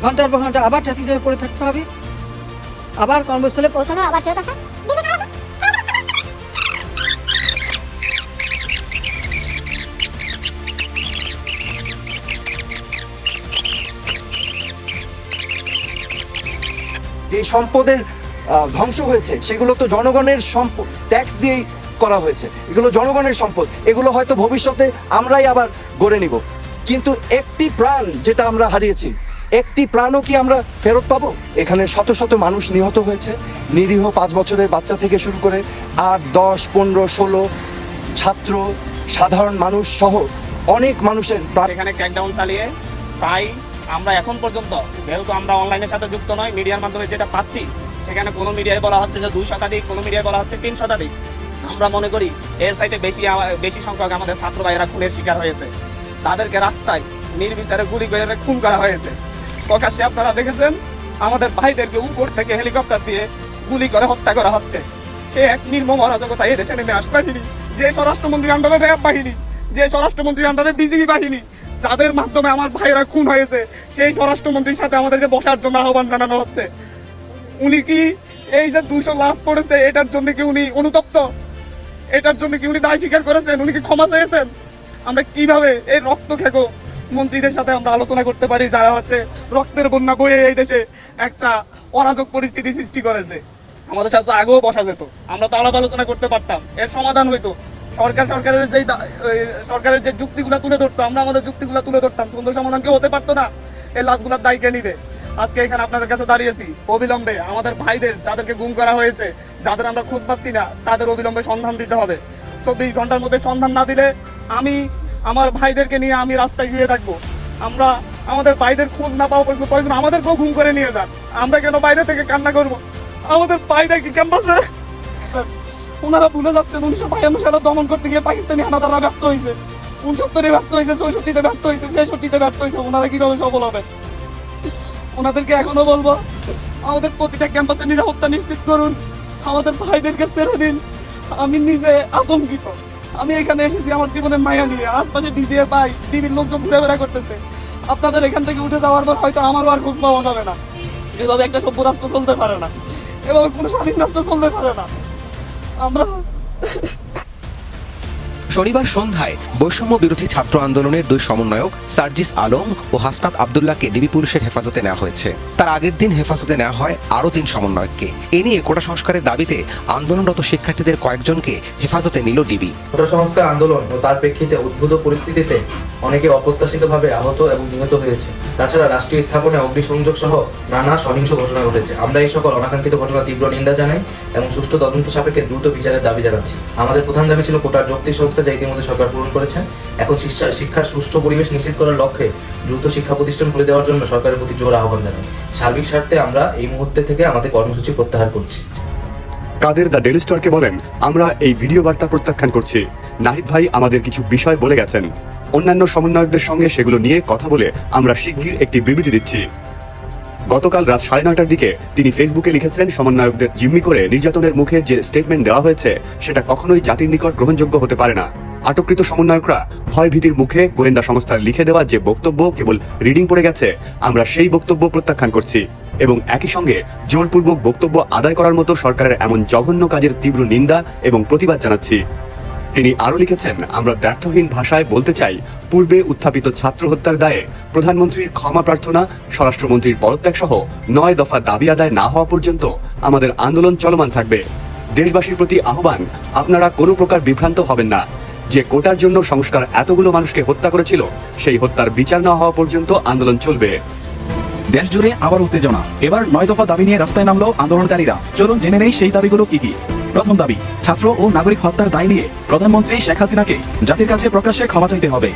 ঘন্টার পর ঘন্টা আবার ট্রাফিক জ্যামে পড়ে থাকতে হবে, আবার কর্মস্থলে পৌঁছানো, আবার ফেরত আসা। সম্পদের ধ্বংস হয়েছে সেগুলো তো জনগণের সম্পদ, ট্যাক্স দিয়েই করা হয়েছে, এগুলো জনগণের সম্পদ, এগুলো হয়তো ভবিষ্যতে আমরাই আবার গড়ে নিব। কিন্তু একটি প্রাণ যেটা আমরা হারিয়েছি, একটি প্রাণও কি আমরা ফেরত পাবো? এখানে শত শত মানুষ নিহত হয়েছে, নিরীহ 5 বছরের বাচ্চা থেকে শুরু করে 8, 10, 15, 16 ছাত্র, সাধারণ মানুষ সহ অনেক মানুষের এখানে ক্র্যাকডাউন চালিয়ে, তাই আমরা এখন পর্যন্ত, যেহেতু আমরা অনলাইনের সাথে যুক্ত নয়, মিডিয়ার মাধ্যমে যেটা পাচ্ছি সেখানে কোনো মিডিয়ায় বলা হচ্ছে যে 2 শতাধিক, কোনো মিডিয়ায় বলা হচ্ছে 3 শতাধিক। আমরা মনে করি এর চাইতে বেশি সংখ্যক আমাদের ছাত্র ভাইয়েরা খুনের শিকার হয়েছে, তাদেরকে রাস্তায় নির্বিচারে গুলি করে খুন করা হয়েছে। প্রকাশ্যে আপনারা দেখেছেন আমাদের ভাইদেরকে উপর থেকে হেলিকপ্টার দিয়ে গুলি করে হত্যা করা হচ্ছে। এক নির্মম অরাজকতা এই দেশে নেমে আসছে বাহিনী, যে স্বরাষ্ট্রমন্ত্রীর আন্ডারে র্যাব বাহিনী, যে স্বরাষ্ট্রমন্ত্রীর আন্ডারে বিজিবি বাহিনী, যাদের মাধ্যমে আমার ভাইরা খুন হয়েছে, সেই স্বরাষ্ট্রমন্ত্রীর সাথে আমাদেরকে বসার জন্য আহ্বান জানানো হচ্ছে। উনি কি এই যে 200 লাশ পড়েছে এটার জন্য কি উনি অনুতপ্ত? এটার জন্য কি উনি দায় স্বীকার করেছেন? উনি কি ক্ষমা চেয়েছেন? আমরা কিভাবে এই রক্ত খেকো মন্ত্রীদের সাথে আমরা আলোচনা করতে পারি, যারা হচ্ছে রক্তের বন্যা বয়ে এই দেশে একটা অরাজক পরিস্থিতি সৃষ্টি করেছে? আমাদের সাথে আগেও বসা যেত, আমরা তো আলাপ আলোচনা করতে পারতাম, এর সমাধান হইতো। সরকারের যে যুক্তিগুলো তুলে ধরতো, আমরা আমাদের যুক্তিগুলো তুলে ধরতাম, সুন্দর সমাধান কেউ হতে পারতো না। এই লাশগুলোর দায় কে নিবে? আজকে এখানে আপনাদের কাছে দাঁড়িয়েছি অবিলম্বে আমাদের ভাইদের, যাদেরকে গুম করা হয়েছে, যাদের আমরা খোঁজ পাচ্ছি না, তাদের অবিলম্বে সন্ধান দিতে হবে। 24 ঘন্টার মধ্যে সন্ধান না দিলে আমি আমার ভাইদেরকে নিয়ে আমি রাস্তায় শুয়ে থাকবো। আমরা আমাদের ভাইদের খোঁজ না পাওয়া পর্যন্ত প্রয়োজন আমাদেরকেও গুম করে নিয়ে যান, আমরা কেন বাইরে থেকে কান্না করবো? আমাদের ভাইদের কি ক্যাম্পাসে ওনারা ভুলে যাচ্ছেন 1952 সালে দমন করতে গিয়ে পাকিস্তানি হানাদাররা ব্যর্থ হয়েছে, 69-এ ব্যর্থ হয়েছে, 64-তে ব্যর্থ হয়েছে, 66-তে ব্যর্থ হয়েছে। ওনারা কিভাবে সফল হবে? ওনাদেরকে এখনো বলবো, আমাদের প্রতিটা ক্যাম্পাসে নিরাপত্তা নিশ্চিত করুন, আমাদের ভাইদেরকে ছেড়ে দিন। আমি নিজে আতঙ্কিত, আমি এখানে এসেছি আমার জীবনের মায়া নিয়ে, আশপাশে ডিজিএ পাই, টিভির লোকজন ঘুরে করতেছে। আপনাদের এখান থেকে উঠে যাওয়ার পর হয়তো আমারও আর খোঁজ পাওয়া যাবে না। এভাবে একটা সভ্য রাষ্ট্র চলতে পারে না, এভাবে কোনো স্বাধীন রাষ্ট্র চলতে পারে না। আমরা শনিবার সন্ধ্যায় বৈষম্য বিরোধী ছাত্র আন্দোলনের 2 সমন্বয়ক সার্জিস আলম ও হাসনাত আব্দুল্লাহকে ডিবি পুলিশের হেফাজতে নেওয়া হয়েছে। তার আগের দিন হেফাজতে নেওয়া হয় আরও 3 সমন্বয়ককে। এ নিয়ে কোটা সংস্কারের দাবিতে আন্দোলনরত শিক্ষার্থীদের কয়েকজনকে হেফাজতে নিল ডিবি। কোটা সংস্কার আন্দোলন ও তার প্রেক্ষিতে উদ্ভূত পরিস্থিতিতে অনেকে অপ্রত্যাশিতভাবে আহত এবং নিহত হয়েছে। তাছাড়া রাষ্ট্রীয় স্থাপনে অগ্নিসংযোগ সহ নানা সহিংস ঘটনা ঘটেছে। আমরা এই সকল অনাকাঙ্ক্ষিত ঘটনা তীব্র নিন্দা জানাই এবং সুষ্ঠু তদন্ত সাপেক্ষে দ্রুত বিচারের দাবি জানাচ্ছি। আমাদের প্রধান দাবি ছিল কোটার যৌক্তিক সংস্কার, যা ইতিমধ্যে সরকার পূরণ করেছেন। এখন শিক্ষার সুষ্ঠু পরিবেশ নিশ্চিত করার লক্ষ্যে দ্রুত শিক্ষা প্রতিষ্ঠান খুলে দেওয়ার জন্য সরকারের প্রতি জোর আহ্বান জানাই। সার্বিক স্বার্থে আমরা এই মুহূর্তে থেকে আমাদের কর্মসূচি প্রত্যাহার করছি। কাদের দ্য ডেইলি স্টারকে বলেন, আমরা এই ভিডিও বার্তা প্রত্যাখ্যান করছি। নাহিদ ভাই আমাদের কিছু বিষয় বলে গেছেন, অন্যান্য সমন্বয়কদের সঙ্গে সেগুলো নিয়ে কথা বলে আমরা শিগগির একটি বিবৃতি দিচ্ছি। গতকাল রাত 9:30টার দিকে তিনি ফেসবুকে লিখেছেন, সমন্বয়কদের জিম্মি করে নির্যাতনের মুখে যে স্টেটমেন্ট দেওয়া হয়েছে সেটা কখনোই জাতির নিকট গ্রহণযোগ্য হতে পারে না। আটককৃত সমন্বয়করা ভয় ভীতির মুখে গোয়েন্দা সংস্থার লিখে দেওয়া যে বক্তব্য কেবল রিডিং পড়ে গেছে, আমরা সেই বক্তব্য প্রত্যাখ্যান করছি এবং একই সঙ্গে জোরপূর্বক বক্তব্য আদায় করার মতো সরকারের এমন জঘন্য কাজের তীব্র নিন্দা এবং প্রতিবাদ জানাচ্ছি। তিনি আরো লিখেছেন, আমরা ব্যর্থহীন ভাষায় বলতে চাই, পূর্বে উত্থাপিত ছাত্র হত্যার দায়ে প্রধানমন্ত্রীর ক্ষমা প্রার্থনা, স্বরাষ্ট্রমন্ত্রীর পদত্যাগ সহ 9 দফা দাবি আদায় না হওয়া পর্যন্ত আমাদের আন্দোলন চলমান থাকবে। দেশবাসীর প্রতি আহ্বান, আপনারা কোনো প্রকার বিভ্রান্ত হবেন না। যে কোটার জন্য সংস্কার এতগুলো মানুষকে হত্যা করেছিল, সেই হত্যার বিচার না হওয়া পর্যন্ত আন্দোলন চলবে। দেশ জুড়ে আবার উত্তেজনা, এবার 9 দফা দাবি নিয়ে রাস্তায় নামলো আন্দোলনকারীরা। চলুন জেনে নেই সেই দাবিগুলো কি কি। প্রথম দাবি, ছাত্র ও নাগরিক হত্যার দায় নিয়ে প্রধানমন্ত্রী শেখ হাসিনাকে জাতির কাছে প্রকাশ্যে ক্ষমা চাইতে হবে।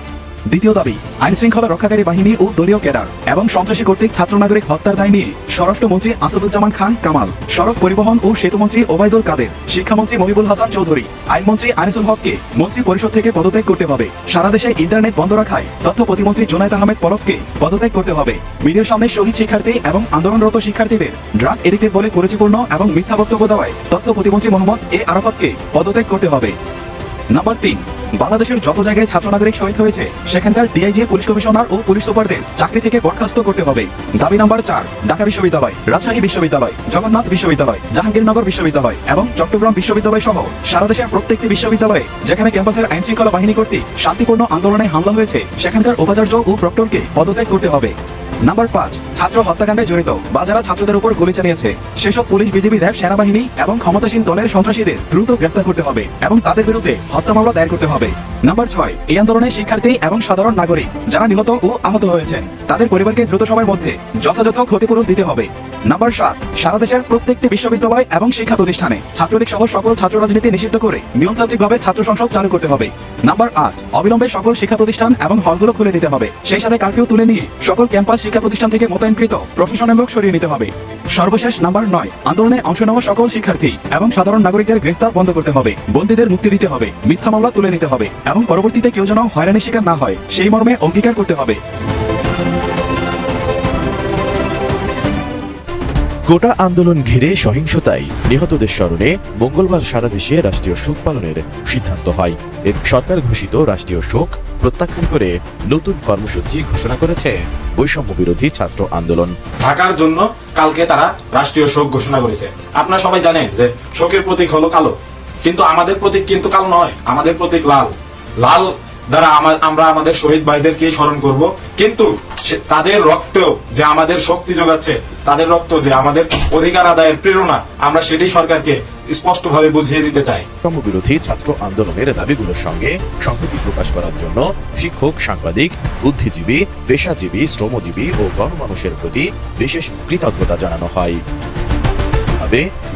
দ্বিতীয় দাবি, আইন শৃঙ্খলা রক্ষাকারী বাহিনী ও দলীয় ক্যাডার এবং সন্ত্রাসী কর্তৃক ছাত্র নাগরিক হত্যার দায় নিয়ে স্বরাষ্ট্রমন্ত্রী আসাদুজ্জামান খান কামাল, সড়ক পরিবহন ও সেতুমন্ত্রী ওবায়দুল কাদের, শিক্ষামন্ত্রী মহিবুল হাসান চৌধুরী, আইনমন্ত্রী আনিসুল হককে মন্ত্রী পরিষদ থেকে পদত্যাগ করতে হবে। সারা দেশে ইন্টারনেট বন্ধ রাখায় তথ্য প্রতিমন্ত্রী জুনায়েদ আহমেদ পলককে পদত্যাগ করতে হবে। মিডিয়ার সামনে শহীদ শিক্ষার্থী এবং আন্দোলনরত শিক্ষার্থীদের ড্রাগ এডিক্টেড বলে কুরুচিপূর্ণ এবং মিথ্যা বক্তব্য দেওয়ায় তথ্য প্রতিমন্ত্রী মোহাম্মদ এ আরাফাতকে পদত্যাগ করতে হবে। নাম্বার 3, বাংলাদেশের যত জায়গায় ছাত্র নাগরিক শহীদ হয়েছে সেখানকার ডিআইজি, পুলিশ কমিশনার ও পুলিশ সুপারদের চাকরি থেকে বরখাস্ত করতে হবে। দাবি নাম্বার 4, ঢাকা বিশ্ববিদ্যালয়, রাজশাহী বিশ্ববিদ্যালয়, জগন্নাথ বিশ্ববিদ্যালয়, জাহাঙ্গীরনগর বিশ্ববিদ্যালয় এবং চট্টগ্রাম বিশ্ববিদ্যালয় সহ সারা দেশের প্রত্যেকটি বিশ্ববিদ্যালয়ে যেখানে ক্যাম্পাসের আইন শৃঙ্খলা বাহিনী কর্তৃক শান্তিপূর্ণ আন্দোলনে হামলা হয়েছে সেখানকার উপাচার্য ও প্রক্টরকে পদত্যাগ করতে হবে। নাম্বার 5, ছাত্র হত্যাকাণ্ডে জড়িত বা যারা ছাত্রদের উপর গুলি চালিয়েছে সেসব পুলিশ, বিজিবি, র্যাব, সেনাবাহিনী এবং ক্ষমতাসীন দলের সন্ত্রাসীদের দ্রুত গ্রেফতার করতে হবে এবং তাদের বিরুদ্ধে হত্যা মামলা দায়ের করতে হবে। নাম্বার 6, এই আন্দোলনে শিক্ষার্থী এবং সাধারণ নাগরিক যারা নিহত ও আহত হয়েছেন তাদের পরিবারকে দ্রুত সময়ের মধ্যে যথাযথ ক্ষতিপূরণ দিতে হবে। নাম্বার 7, সারা দেশের প্রত্যেকটি বিশ্ববিদ্যালয় এবং শিক্ষা প্রতিষ্ঠানে ছাত্রলীগ সহ সকল ছাত্র রাজনীতি নিষিদ্ধ করে নিয়মতান্ত্রিকভাবে ছাত্র সংসদ চালু করতে হবে। নাম্বার 8, অবিলম্বে সকল শিক্ষা প্রতিষ্ঠান এবং হলগুলো খুলে দিতে হবে। সেই সাথে কারফিউ তুলে নিয়ে সকল ক্যাম্পাস শিক্ষা প্রতিষ্ঠান থেকে মোতায়েনকৃত প্রফেশনাল লোক সরিয়ে নিতে হবে। সর্বশেষ নাম্বার 9, আন্দোলনে অংশ নেওয়া সকল শিক্ষার্থী এবং সাধারণ নাগরিকদের গ্রেফতার বন্ধ করতে হবে, বন্দীদের মুক্তি দিতে হবে, মিথ্যা মামলা তুলে নিতে হবে এবং পরবর্তীতে কেউ যেন হয়রানির শিকার না হয় সেই মর্মে অঙ্গীকার করতে হবে। কোটা আন্দোলন ঘিরে সহিংসতায় নিহতদের স্মরণে মঙ্গলবার সারা দেশে রাষ্ট্রীয় শোক পালনের সিদ্ধান্ত হয়। এর সরকার ঘোষিত রাষ্ট্রীয় শোক প্রত্যাখ্যান করে নতুন কর্মসূচি ঘোষণা করেছে বৈষম্য বিরোধী ছাত্র আন্দোলন। ঢাকার জন্য কালকে তারা রাষ্ট্রীয় শোক ঘোষণা করেছে। আপনারা সবাই জানেন যে শোকের প্রতীক হলো কালো, কিন্তু আমাদের প্রতীক কিন্তু কালো নয়, আমাদের প্রতীক লাল। লাল দ্বারা আমরা আমাদের শহীদ ভাইদেরকে স্মরণ করব, কিন্তু তাদের রক্তেও যে আমাদের শক্তি যোগাচ্ছে, তাদের রক্ত যে আমাদের অধিকার আদায়ের প্রেরণা, আমরা সেটাই সরকারকে স্পষ্টভাবে বুঝিয়ে দিতে চাই। বৈষম্য বিরোধী ছাত্র আন্দোলনের দাবিগুলোর সঙ্গে সংহতি প্রকাশ করার জন্য শিক্ষক, সাংবাদিক, বুদ্ধিজীবী, পেশাজীবী, শ্রমজীবী ও গণমানুষের প্রতি বিশেষ কৃতজ্ঞতা জানানো হয়।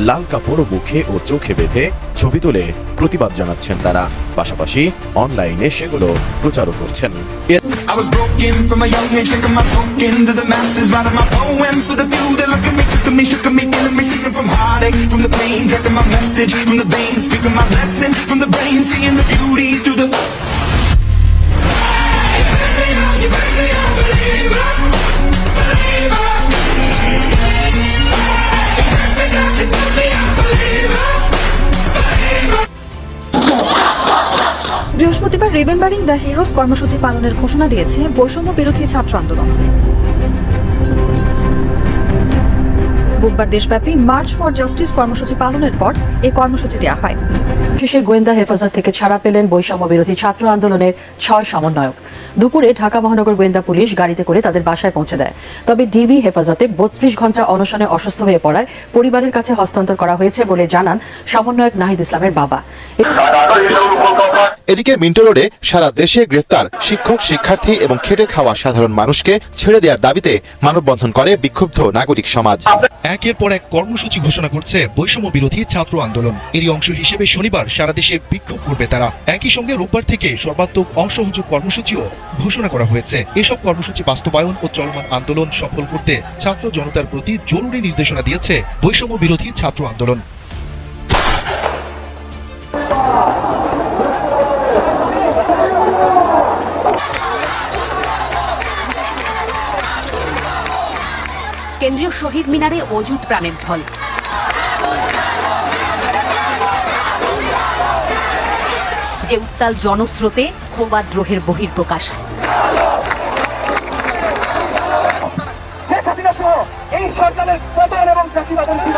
লাল কাপড় মুখে ও চোখে বেঁধে ছবি তুলে প্রতিবাদ জানাচ্ছেন তারা, পাশাপাশি অনলাইনে সেগুলো প্রচারও করছেন। I was broken from a young age, taking my soul into the masses, writing my poems for the few that look at me, shook at me, killing me, singing from heartache, from the pain, taking my message from the veins, speaking my lesson from the brain, seeing the beauty through the. বৃহস্পতিবার remembering the heroes কর্মসূচি পালনের ঘোষণা দিয়েছে বৈষম্য বিরোধী ছাত্র আন্দোলন। বুধবার দেশব্যাপী মার্চ ফর জাস্টিস কর্মসূচি পালনের পর এই কর্মসূচি দেওয়া হয়। শেষে গোয়েন্দা হেফাজত থেকে ছাড়া পেলেন বৈষম্য বিরোধী ছাত্র আন্দোলনের 6 সমন্বয়ক। দুপুরে ঢাকা মহানগর গোয়েন্দা পুলিশ গাড়িতে করে তাদের বাসায় পৌঁছে দেয়। তবে ডিবি হেফাজতে 32 ঘন্টা অনশনে অসুস্থ হয়ে পড়ায় পরিবারের কাছে হস্তান্তর করা হয়েছে বলে জানান সমন্বয়ক নাহিদ ইসলামের বাবা। এদিকে মিন্টো রোডে সারা দেশে গ্রেফতার শিক্ষক, শিক্ষার্থী এবং খেটে খাওয়া সাধারণ মানুষকে ছেড়ে দেওয়ার দাবিতে মানববন্ধন করে বিক্ষুব্ধ নাগরিক সমাজ। একের পর এক কর্মসূচি ঘোষণা করছে বৈষম্য বিরোধী ছাত্র আন্দোলন। এরই অংশ হিসেবে শনিবার সারা দেশে বিক্ষোভ করবে তারা। একই সঙ্গে রোববার থেকে সর্বাত্মক অসহযোগ কর্মসূচিও ঘোষণা করা হয়েছে। এসব কর্মসূচি বাস্তবায়ন ও চলমান আন্দোলন সফল করতে ছাত্র জনতার প্রতি জরুরি নির্দেশনা দিয়েছে বৈষম্য বিরোধী ছাত্র আন্দোলন। কেন্দ্রীয় শহীদ মিনারে অযুত প্রাণের ঢল। যে উত্তাল জনস্রোতে ক্ষোভাদ্রোহের বহিঃপ্রকাশ। এই সরকারের পতন এবং চাকরিবাদন ছিল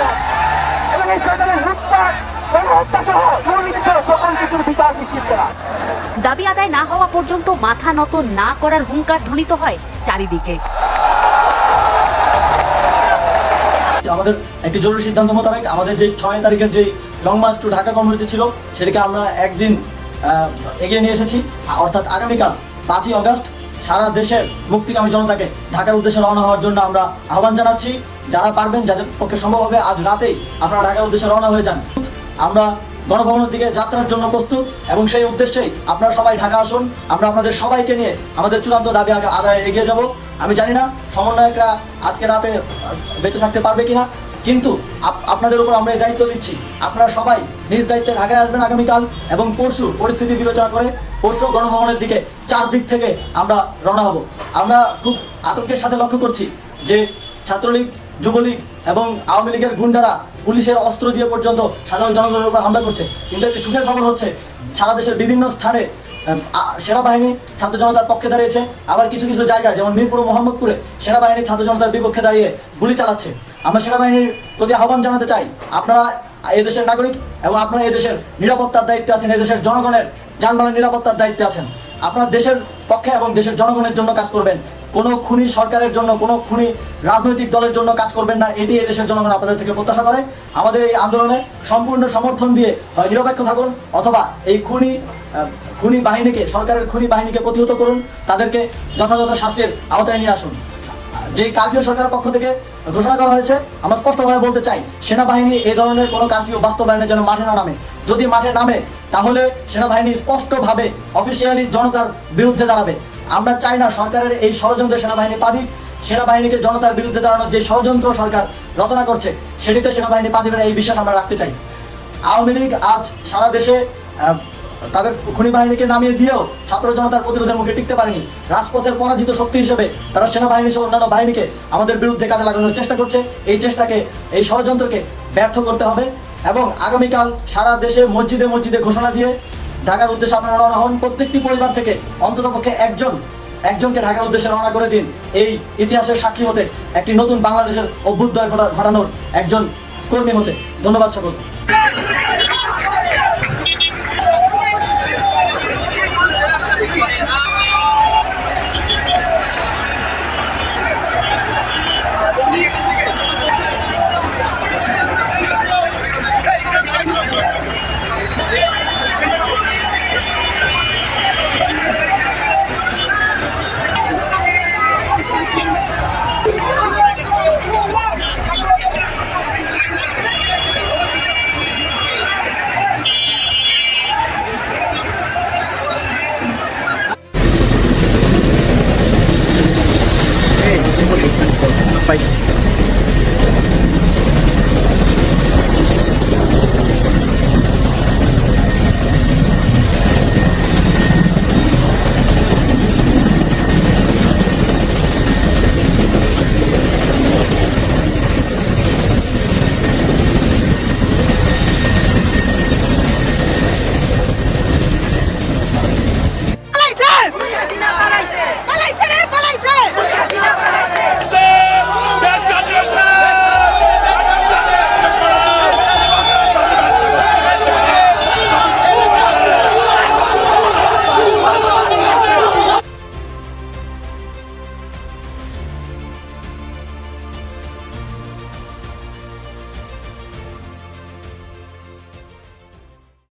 এবং এই সরকারের লুটপাট, গণহত্যা সহ দুর্নীতি সহ সকল কিছুর বিচার নিশ্চিত করা। দাবি আদায় না হওয়া পর্যন্ত মাথা নত না করার হুঙ্কার ধ্বনিত হয় চারিদিকে। আমাদের একটি জরুরি সিদ্ধান্ত মোতাবেক আমাদের যে 6 তারিখের যে লং মার্চ টু ঢাকা কর্মসূচি ছিল সেটাকে আমরা একদিন এগিয়ে নিয়ে এসেছি, অর্থাৎ আগামীকাল 5ই আগস্ট সারা দেশের মুক্তিকামী জনতাকে ঢাকার উদ্দেশ্যে রওনা হওয়ার জন্য আমরা আহ্বান জানাচ্ছি। যারা পারবেন, যাদের পক্ষে সম্ভব হবে, আজ রাতেই আপনারা ঢাকার উদ্দেশ্যে রওনা হয়ে যান। আমরা গণভবনের দিকে যাত্রার জন্য প্রস্তুত এবং সেই উদ্দেশ্যেই আপনারা সবাই ঢাকা আসুন। আমরা আপনাদের সবাইকে নিয়ে আমাদের চূড়ান্ত দাবি আদায়ে এগিয়ে যাব। আমি জানি না সমন্বয়করা আজকে রাতে বেঁচে থাকতে পারবে কিনা, কিন্তু আপনাদের উপর আমরা এই দায়িত্ব দিচ্ছি। আপনারা সবাই নিজ দায়িত্বে ঢাকায় আসবেন আগামীকাল এবং পরশু পরিস্থিতি বিবেচনা করে পরশু গণভবনের দিকে 4 দিক থেকে আমরা রওনা হব। আমরা খুব আতঙ্কের সাথে লক্ষ্য করছি যে ছাত্রলীগ, যুবলীগ এবং আওয়ামী লীগের গুন্ডারা পুলিশের অস্ত্র দিয়ে পর্যন্ত সাধারণ জনগণের উপর হামলা করছে। কিন্তু একটি সুখের খবর হচ্ছে সারা দেশের বিভিন্ন স্থানে সেনাবাহিনী ছাত্র জনতার পক্ষে দাঁড়িয়েছে, আবার কিছু কিছু জায়গায় যেমন মিরপুর ও মোহাম্মদপুরে সেনাবাহিনী ছাত্র জনতার বিপক্ষে দাঁড়িয়ে গুলি চালাচ্ছে। আমরা সেনাবাহিনীর প্রতি আহ্বান জানাতে চাই, আপনারা এই দেশের নাগরিক এবং আপনারা এই দেশের নিরাপত্তার দায়িত্বে আছেন, এই দেশের জনগণের যানবাহনের নিরাপত্তার দায়িত্বে আছেন। আপনারা দেশের পক্ষে এবং দেশের জনগণের জন্য কাজ করবেন। কোনো খুনি সরকারের জন্য, কোনো খুনি রাজনৈতিক দলের জন্য কাজ করবেন না, এটি এই দেশের জনগণ আপনাদের থেকে প্রত্যাশা করে। আমাদের এই আন্দোলনে সম্পূর্ণ সমর্থন দিয়ে হয় নিরপেক্ষ থাকুন, অথবা এই খুনি বাহিনীকে, সরকারের খুনি বাহিনীকে প্রতিহত করুন, তাদেরকে যথাযথ শাস্তির আওতায় নিয়ে আসুন। যে কারফিউ সরকারের পক্ষ থেকে ঘোষণা করা হয়েছে, আমরা স্পষ্টভাবে বলতে চাই, সেনাবাহিনী এই ধরনের কোনো কারফিউ বাস্তবায়নের জন্য মাঠে না নামে। যদি মাঠে নামে তাহলে সেনাবাহিনী স্পষ্টভাবে অফিসিয়ালি জনতার বিরুদ্ধে দাঁড়াবে। আমরা চাই না সরকারের এই ষড়যন্ত্রে সেনাবাহিনী পা দিক। সেনাবাহিনীকে জনতার বিরুদ্ধে দাঁড়ানোর যে ষড়যন্ত্র সরকার রচনা করছে, সেটিতে সেনাবাহিনী পা দিবে না, এই বিশ্বাস আমরা রাখতে চাই। আওয়ামী লীগ আজ সারা দেশে তাদের খুনি বাহিনীকে নামিয়ে দিয়েও ছাত্র জনতার প্রতিরোধের মুখে টিকতে পারেনি। রাজপথের পরাজিত শক্তি হিসেবে তারা সেনাবাহিনী সহ অন্যান্য বাহিনীকে আমাদের বিরুদ্ধে কাজে লাগানোর চেষ্টা করছে। এই চেষ্টাকে, এই ষড়যন্ত্রকে ব্যর্থ করতে হবে এবং আগামীকাল সারা দেশে মসজিদে মসজিদে ঘোষণা দিয়ে ঢাকার উদ্দেশ্যে আপনারা রওনা হন। প্রত্যেকটি পরিবার থেকে অন্ততপক্ষে একজনকে ঢাকার উদ্দেশ্যে রওনা করে দিন, এই ইতিহাসের সাক্ষী হতে, একটি নতুন বাংলাদেশের অভ্যুদয় ঘটানোর একজন কর্মী হতে। ধন্যবাদ সকলকে।